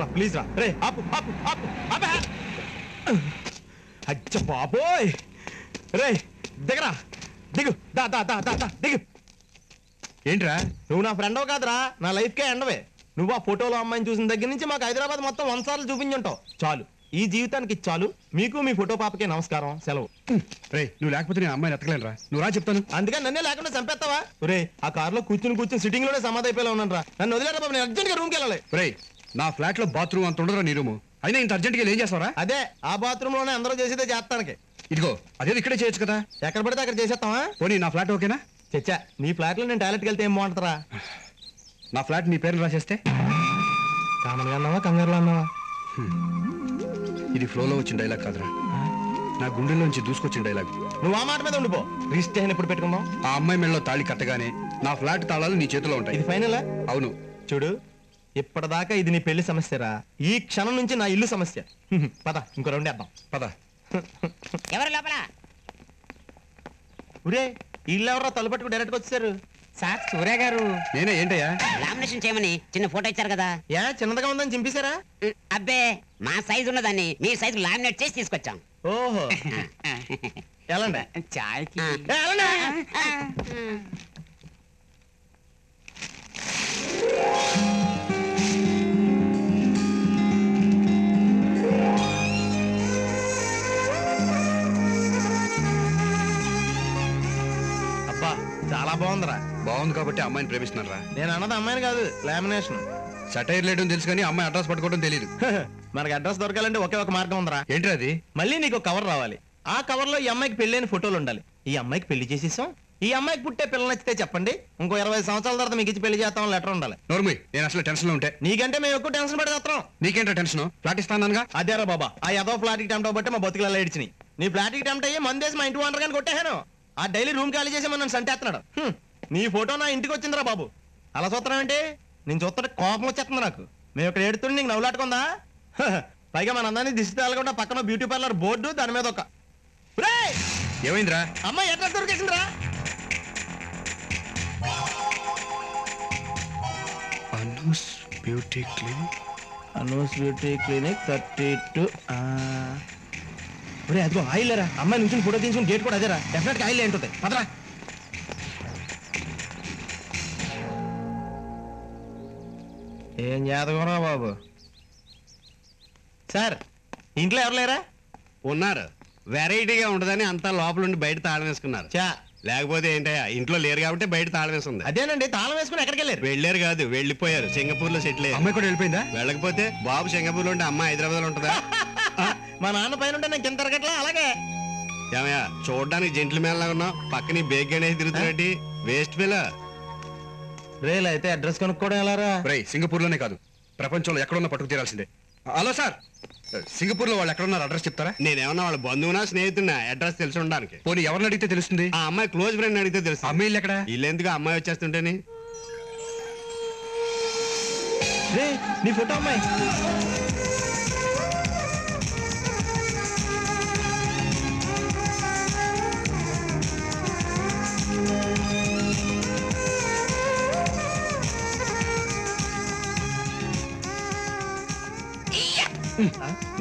ఆపరా please రా. రే ఆపు ఆపు ఆపు ఆపా. అచ్చ బాబోయ్. రే దిగరా, దిగు. దా దా దా దా దిగు. ఏంట్రా నువ్వు నా ఫ్రెండవు కాదురా, నా లైఫ్కే ఎండవే. నువ్వు ఆ ఫోటోలో అమ్మాయిని చూసిన దగ్గర నుంచి మాకు హైదరాబాద్ మొత్తం 100 సార్లు చూపించుంటావు. చాలు, ఈ జీవితానికి చాలు. మీకు మీ ఫోటో పాపకే నమస్కారం, సెలవు. రే నువ్వు లేకపోతే నేను అమ్మాయిని ఎత్తకలేనురా. నువ్వు రా చెప్తాను. అందుకని నన్నే లేకుండా చంపేస్తావా? రే ఆ కారులో కూర్చుని సిట్టింగ్ లోనే సమాధి అయిపోయి ఉన్నాను రా. నన్ను వదిలేరా బాబు, నేను అర్జెంట్ గా రూమ్కి వెళ్ళాలి. రే నా ఫ్లాట్ లో బాత్రూమ్ అంత ఉండదురా నీ రూము. అయినా ఇంత అర్జెంట్ గా ఏం చేస్తావరా? అదే ఆ బాత్రూమ్ లోనే అందరూ చేసేదే చేస్తానికి. ఇదిగో అదే ఇక్కడే చేయొచ్చు కదా. ఎక్కడ పడితే అక్కడ చేసేస్తావా? పోనీ నా ఫ్లాట్ ఓకేనా? చచ్చా, నీ ఫ్లాట్ లో నేను టాయిలెట్కి వెళ్తే ఏం బాగుంటుందా? నా ఫ్లాట్ నీ పేరు రాసేస్తే? కామన్గా అన్నావా, కంగారులో అన్నావా? ఇది ఫ్లోలో వచ్చిన డైలాగ్ కాదురా, నా గుండెల్లోంచి దూసుకొచ్చిన డైలాగ్. నువ్వు ఆ మాట మీద ఉండిపో. రిజిస్ట్రేషన్ ఎప్పుడు పెట్టుకుందాం? ఆ అమ్మాయి మెడలో తాళి కట్టగానే నా ఫ్లాట్ తాళాలు నీ చేతిలో ఉంటాయి. ఇది ఫైనలా? అవును. చూడు, ఇప్పటిదాకా ఇది నీ పెళ్లి సమస్యరా, ఈ క్షణం నుంచి నా ఇల్లు సమస్య. పద ఇంకో రౌండ్ వేద్దాం. పద. ఎవరు లోపల? ఒరే ఇల్లు ఎవరో తలుపట్టుకు డైరెక్ట్ వచ్చారు. సార్ సూర్య గారు. నేనే. ఏంటయ్యా? లామినేషన్ చేయమని చిన్న ఫోటో ఇచ్చారు కదా. యా చిన్నదిగా ఉందని చింపేశారా? అబ్బే మా సైజు ఉన్నదాన్ని మీ సైజు లామినేట్ చేసి తీసుకొచ్చాం. ఓహో ఎలాండి చాయ్కి. అబ్బా చాలా బాగుందిరా. బాగుంది కాబట్టి అమ్మాయిని ప్రేమిస్తున్నారా? నేను అన్నది అమ్మాయిని కాదు, లామినేషన్. సటైర్ లేయడం తెలుసు కానీ అమ్మాయి అడ్రస్ పట్టుకోవడం తెలియదు. మనకి అడ్రస్ దొరకాలంటే ఒకే ఒక మార్గం ఉందిరా. ఏంట్రా అది? మళ్ళీ నీకు కవర్ రావాలి. ఆ కవర్ లో ఈ అమ్మాయికి పెళ్ళైన ఫోటోలు ఉండాలి. ఈ అమ్మాయికి పెళ్లి చేసేసాం, ఈ అమ్మాయికి పుట్టే పిల్లలు నచ్చితే చెప్పండి, ఇంకో 20 సంవత్సరాల తర్వాత మీకు ఇచ్చి పెళ్లి చేస్తాం లెటర్ ఉండాలి. నోర్మి, నేను అసలు టెన్షన్ లో ఉంటే. నీకంటే మేము ఎక్కువ టెన్షన్ పడేస్తాం. నీకేంటో టెన్షన్? ఫ్లాట్ ఇస్తానగా. అదేరా బాబా, ఆ ఏదో ఫ్లాట్ కి టెంప్ట్ అవ్వబట్టి మా బతుకులలో ఏడ్చినాయి. నీ ఫ్లాట్ కి టెంప్ట్ అయ్యి మందేసి మా ఇంటి ఓనర్ గాని కొట్టేహాను. ఆ డైలీ రూమ్ ఖాళీ చేసి నన్ను సంటేస్తున్నాడు. నీ ఫోటో నా ఇంటికి వచ్చిందిరా బాబు. అలా చూస్తున్నావు ఏంటి? నేను చూస్తుంటే కోపం వచ్చేస్తుంది నాకు. మేము ఇక్కడ ఏడుతుంటే నీకు నవ్వులాటుకుందా? పైగా మన అందరినీ దిష్టి తగలకుండా పక్కన బ్యూటీ పార్లర్ బోర్డు, దాని మీద ఒక ఏమైందిరా? అమ్మాయి అడ్రస్ దొరికేసిందిరా. Anu's beauty clinic. Anu's beauty clinic 32. ఒరే అదిగో ఆయిల్ రా. అమ్మాయి నుంచి ఫోటో తీసుకుని గేట్ కూడా అదేరా. డెఫినెట్ గా ఆయిల్ ఏంటుంది. పదరా. ఏం జాతకరా బాబు. సార్ ఇంట్లో ఎవరు లేరా? ఉన్నారు. వెరైటీగా ఉండదని అంతా లోపల ఉండి బయట తాళం వేసుకున్నారు. చా లేకపోతే ఏంటయ్యా, ఇంట్లో లేరు కాబట్టి బయట తాళం వేసుకుంది. అదేనండి, తాళం వేసుకుని ఎక్కడికి వెళ్ళారు? వెళ్ళారు కాదు, వెళ్ళిపోయారు. సింగపూర్ లో సెటిల్ అయ్యారు. అమ్మాయి కూడా వెళ్ళిపోయిందా? వెళ్ళకపోతే బాబు సింగపూర్ లో ఉంటే అమ్మ హైదరాబాద్ లో ఉంటుందా? మా నాన్న పైన ఉంటే నేను కింద తిరగట్లా. అలాగే ఏమయ్యా, చూడడానికి జెంట్లు మేళ ఉన్నావు, పక్కన బేగ్ గణేష్ తిరుగుతున్నట్టు. వేస్ట్ పిల్ల. రేలు అయితే అడ్రస్ కొనుక్కోవడం ఎలారా? సింగపూర్ లోనే కాదు, ప్రపంచంలో ఎక్కడున్నా పట్టుకు తీరాల్సిందే. హలో సార్, సింగపూర్ లో వాళ్ళు ఎక్కడున్నారు అడ్రస్ చెప్తారా? నేనేమన్నా వాళ్ళ బంధువునా స్నేహితున్నా అడ్రస్ తెలిసి ఉండడానికి. పోనీ ఎవరిని అడిగితే తెలుస్తుంది? ఆ అమ్మాయి క్లోజ్ ఫ్రెండ్ అడిగితే తెలుసు. అమ్మాయి ఇల్లు ఎక్కడ? ఇల్లు ఎందుకు, అమ్మాయి వచ్చేస్తుంటేని. రే నీ ఫోటో అమ్మాయి.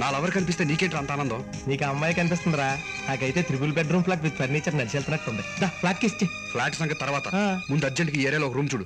నా లవర్ కనిపిస్తే నీకేంటి అంత ఆనందం? నీకు ఆ అమ్మాయి కనిపిస్తుందిరా. నాకైతే 3 బెడ్రూమ్ ఫ్లాట్ విత్ ఫర్నిచర్ నడిచి వెళ్తున్నట్టుంది. ఫ్లాట్ కి ఇచ్చి. ఫ్లాట్ సంగతి తర్వాత, ఆ. ముందు అర్జెంట్ కి ఏరియాలో ఒక రూమ్ చూడు.